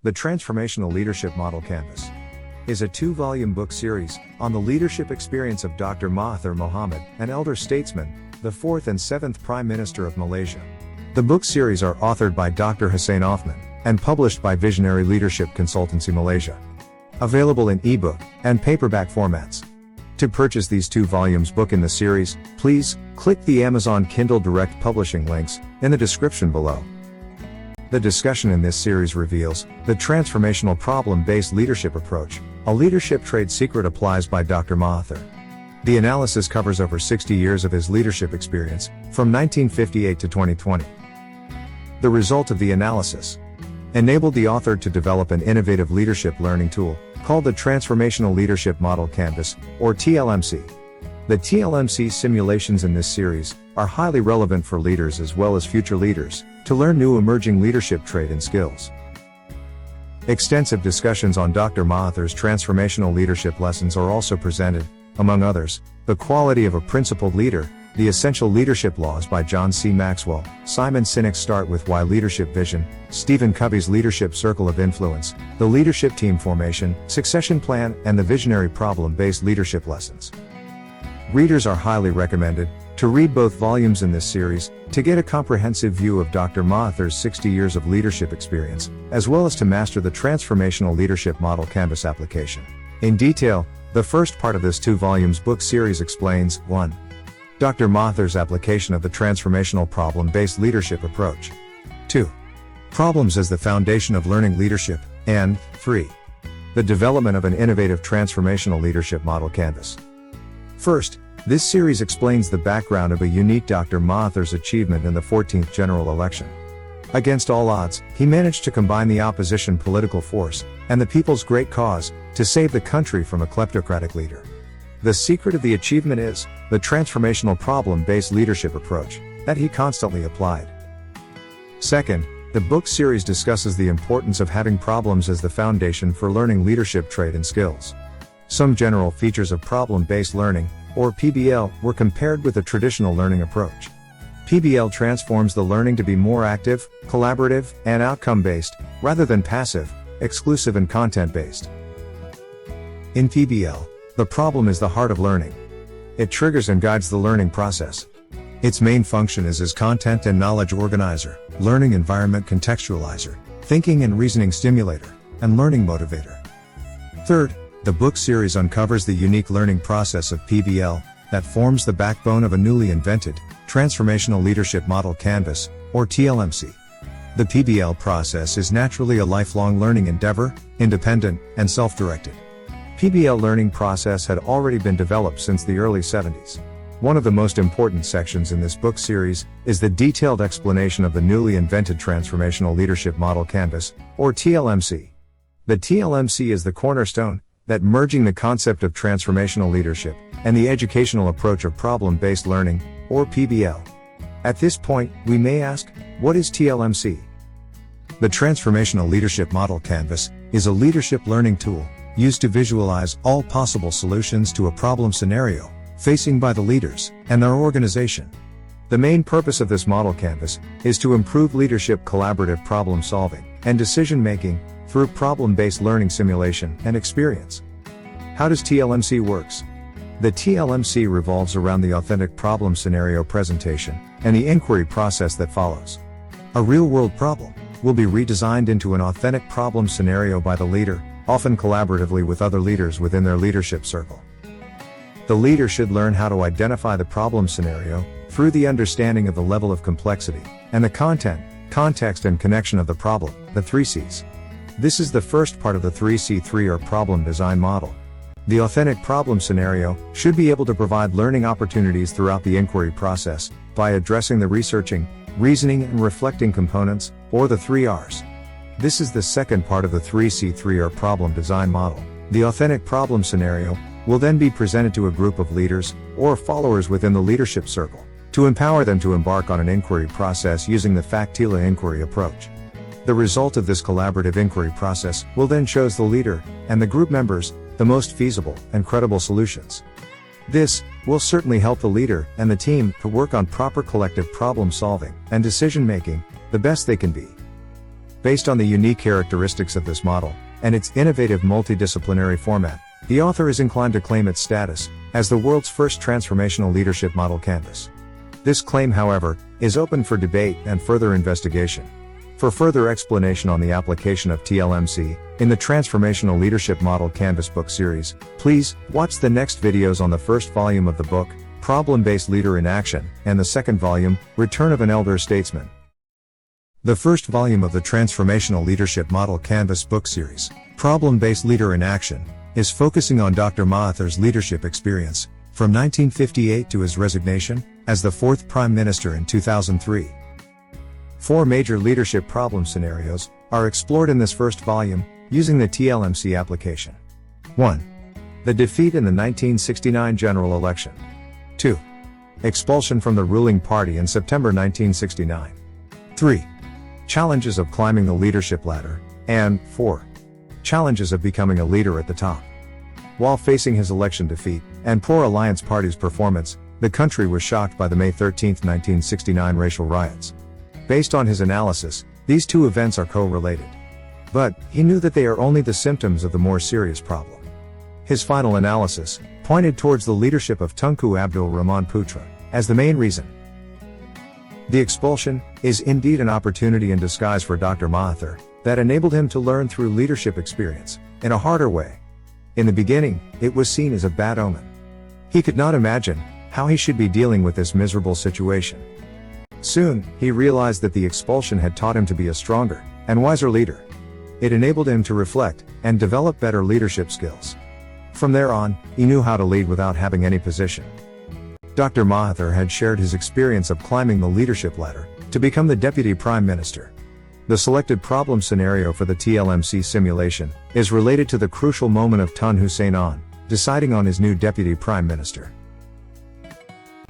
The Transformational Leadership Model Canvas is a 2-volume book series on the leadership experience of Dr. Mahathir Mohamad, an elder statesman, the 4th and 7th Prime Minister of Malaysia. The book series are authored by Dr. Hussein Othman and published by Visionary Leadership Consultancy Malaysia. Available in ebook and paperback formats. To purchase these 2 volumes book in the series, please click the Amazon Kindle Direct Publishing links in the description below. The discussion in this series reveals the transformational problem-based leadership approach, a leadership trade secret applies by Dr. Mahathir. The analysis covers over 60 years of his leadership experience, from 1958 to 2020. The result of the analysis enabled the author to develop an innovative leadership learning tool, called the Transformational Leadership Model Canvas, or TLMC. The TLMC simulations in this series are highly relevant for leaders as well as future leaders, to learn new emerging leadership trait and skills. Extensive discussions on Dr. Mahathir's transformational leadership lessons are also presented, among others, The Quality of a Principled Leader, The Essential Leadership Laws by John C. Maxwell, Simon Sinek's Start with Why Leadership Vision, Stephen Covey's Leadership Circle of Influence, The Leadership Team Formation, Succession Plan, and the Visionary Problem-Based Leadership Lessons. Readers are highly recommended to read both volumes in this series, to get a comprehensive view of Dr. Mahathir's 60 years of leadership experience, as well as to master the Transformational Leadership Model Canvas application. In detail, the first part of this 2 volumes book series explains 1. Dr. Mahathir's application of the transformational problem-based leadership approach. 2. Problems as the foundation of learning leadership, and 3. The development of an innovative transformational leadership model canvas. First, this series explains the background of a unique Dr. Mahathir's achievement in the 14th general election. Against all odds, he managed to combine the opposition political force and the people's great cause to save the country from a kleptocratic leader. The secret of the achievement is the transformational problem-based leadership approach that he constantly applied. Second, the book series discusses the importance of having problems as the foundation for learning leadership trait and skills. Some general features of problem-based learning, or PBL, were compared with the traditional learning approach. PBL transforms the learning to be more active, collaborative, and outcome-based, rather than passive, exclusive and content-based. In PBL, the problem is the heart of learning. It triggers and guides the learning process. Its main function is as content and knowledge organizer, learning environment contextualizer, thinking and reasoning stimulator, and learning motivator. Third, the book series uncovers the unique learning process of PBL that forms the backbone of a newly invented Transformational Leadership Model Canvas, or TLMC. The PBL process is naturally a lifelong learning endeavor, independent and self-directed. PBL learning process had already been developed since the early 70s. One of the most important sections in this book series is the detailed explanation of the newly invented Transformational Leadership Model Canvas, or TLMC. The TLMC is the cornerstone that merging the concept of transformational leadership and the educational approach of problem-based learning, or PBL. At this point, we may ask, what is TLMC? The Transformational Leadership Model Canvas is a leadership learning tool used to visualize all possible solutions to a problem scenario facing by the leaders and their organization. The main purpose of this model canvas is to improve leadership collaborative problem solving and decision making through problem-based learning simulation and experience. How does TLMC works? The TLMC revolves around the authentic problem scenario presentation and the inquiry process that follows. A real-world problem will be redesigned into an authentic problem scenario by the leader, often collaboratively with other leaders within their leadership circle. The leader should learn how to identify the problem scenario through the understanding of the level of complexity and the content, context and connection of the problem, the 3 C's. This is the first part of the 3C3 or problem design model. The authentic problem scenario should be able to provide learning opportunities throughout the inquiry process by addressing the researching, reasoning and reflecting components, or the 3 R's. This is the second part of the 3C3 or problem design model. The authentic problem scenario will then be presented to a group of leaders or followers within the leadership circle to empower them to embark on an inquiry process using the Factila inquiry approach. The result of this collaborative inquiry process will then choose the leader and the group members the most feasible and credible solutions. This will certainly help the leader and the team to work on proper collective problem solving and decision making the best they can be. Based on the unique characteristics of this model, and its innovative multidisciplinary format, the author is inclined to claim its status as the world's first transformational leadership model canvas. This claim, however, is open for debate and further investigation. For further explanation on the application of TLMC in the Transformational Leadership Model Canvas book series, please watch the next videos on the first volume of the book, Problem-Based Leader in Action, and the second volume, Return of an Elder Statesman. The first volume of the Transformational Leadership Model Canvas book series, Problem-Based Leader in Action, is focusing on Dr. Mahathir's leadership experience, from 1958 to his resignation, as the fourth Prime Minister in 2003. 4 major leadership problem scenarios are explored in this first volume, using the TLMC application. 1. The defeat in the 1969 general election. 2. Expulsion from the ruling party in September 1969. 3. Challenges of climbing the leadership ladder, and 4. Challenges of becoming a leader at the top. While facing his election defeat, and poor Alliance Party's performance, the country was shocked by the May 13, 1969 racial riots. Based on his analysis, these two events are co-related. But, he knew that they are only the symptoms of the more serious problem. His final analysis pointed towards the leadership of Tunku Abdul Rahman Putra as the main reason. The expulsion is indeed an opportunity in disguise for Dr. Mahathir that enabled him to learn through leadership experience in a harder way. In the beginning, it was seen as a bad omen. He could not imagine how he should be dealing with this miserable situation. Soon, he realized that the expulsion had taught him to be a stronger and wiser leader. It enabled him to reflect and develop better leadership skills. From there on, he knew how to lead without having any position. Dr. Mahathir had shared his experience of climbing the leadership ladder to become the Deputy Prime Minister. The selected problem scenario for the TLMC simulation is related to the crucial moment of Tun Hussein Onn deciding on his new Deputy Prime Minister.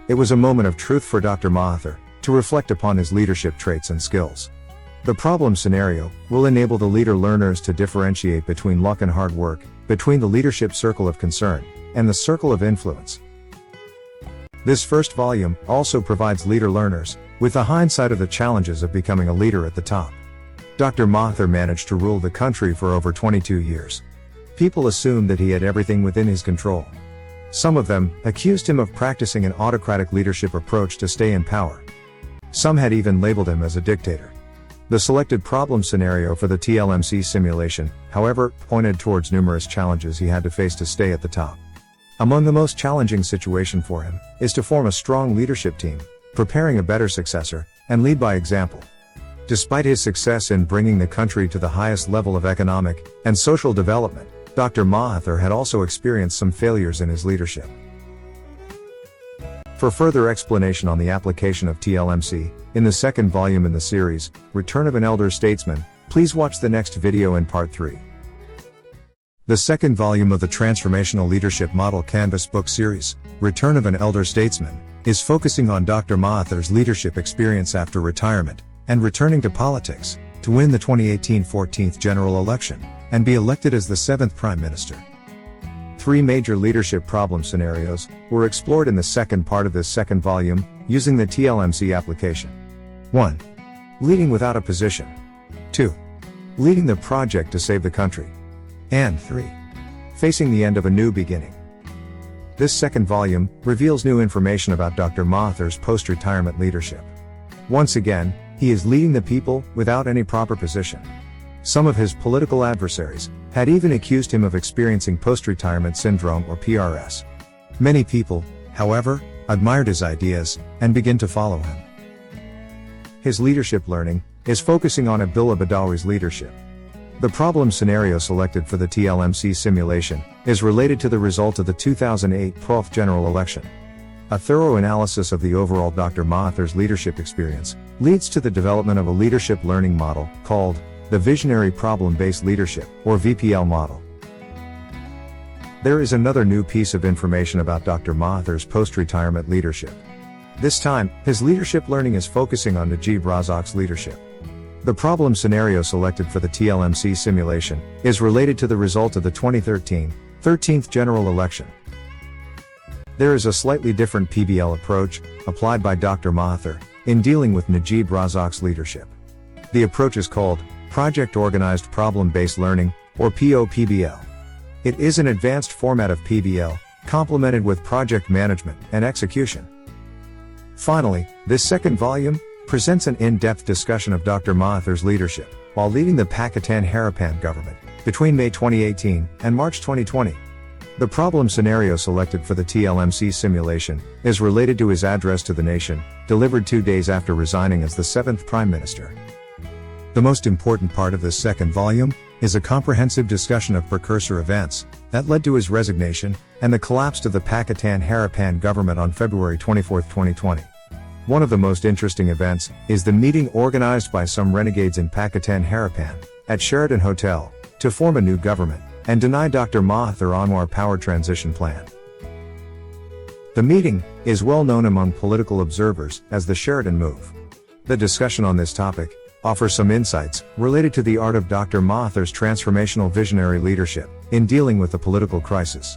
It was a moment of truth for Dr. Mahathir to reflect upon his leadership traits and skills. The problem scenario will enable the leader learners to differentiate between luck and hard work, between the leadership circle of concern and the circle of influence. This first volume also provides leader learners with the hindsight of the challenges of becoming a leader at the top. Dr. Mahathir managed to rule the country for over 22 years. People assumed that he had everything within his control. Some of them accused him of practicing an autocratic leadership approach to stay in power. Some had even labeled him as a dictator. The selected problem scenario for the TLMC simulation, however, pointed towards numerous challenges he had to face to stay at the top. Among the most challenging situation for him is to form a strong leadership team, preparing a better successor, and lead by example. Despite his success in bringing the country to the highest level of economic and social development, Dr. Mahathir had also experienced some failures in his leadership. For further explanation on the application of TLMC in the second volume in the series, Return of an Elder Statesman, please watch the next video in part 3. The second volume of the Transformational Leadership Model Canvas book series, Return of an Elder Statesman, is focusing on Dr. Mahathir's leadership experience after retirement and returning to politics to win the 2018 14th general election and be elected as the 7th Prime Minister. 3 major leadership problem scenarios were explored in the second part of this second volume, using the TLMC application. 1. Leading without a position. 2. Leading the project to save the country. And 3. Facing the end of a new beginning. This second volume reveals new information about Dr. Mahathir's post-retirement leadership. Once again, he is leading the people without any proper position. Some of his political adversaries had even accused him of experiencing post-retirement syndrome or PRS. Many people, however, admired his ideas and began to follow him. His leadership learning is focusing on Abdullah Badawi's leadership. The problem scenario selected for the TLMC simulation is related to the result of the 2008 12th general election. A thorough analysis of the overall Dr. Mahathir's leadership experience leads to the development of a leadership learning model called the Visionary Problem-Based Leadership, or VPL model. There is another new piece of information about Dr. Mahathir's post-retirement leadership. This time, his leadership learning is focusing on Najib Razak's leadership. The problem scenario selected for the TLMC simulation is related to the result of the 2013 13th general election. There is a slightly different PBL approach applied by Dr. Mahathir in dealing with Najib Razak's leadership. The approach is called Project Organized Problem-Based Learning, or POPBL. It is an advanced format of PBL, complemented with project management and execution. Finally, this second volume presents an in-depth discussion of Dr. Mahathir's leadership while leading the Pakistan Harapan government between May 2018 and March 2020. The problem scenario selected for the TLMC simulation is related to his address to the nation, delivered 2 days after resigning as the 7th Prime Minister. The most important part of this second volume is a comprehensive discussion of precursor events that led to his resignation and the collapse of the Pakistan Harapan government on February 24, 2020. One of the most interesting events is the meeting organized by some renegades in Pakistan Harapan at Sheraton Hotel to form a new government and deny Dr. Mahathir Anwar power transition plan. The meeting is well known among political observers as the Sheraton Move. The discussion on this topic offers some insights related to the art of Dr. Mahathir's transformational visionary leadership in dealing with the political crisis.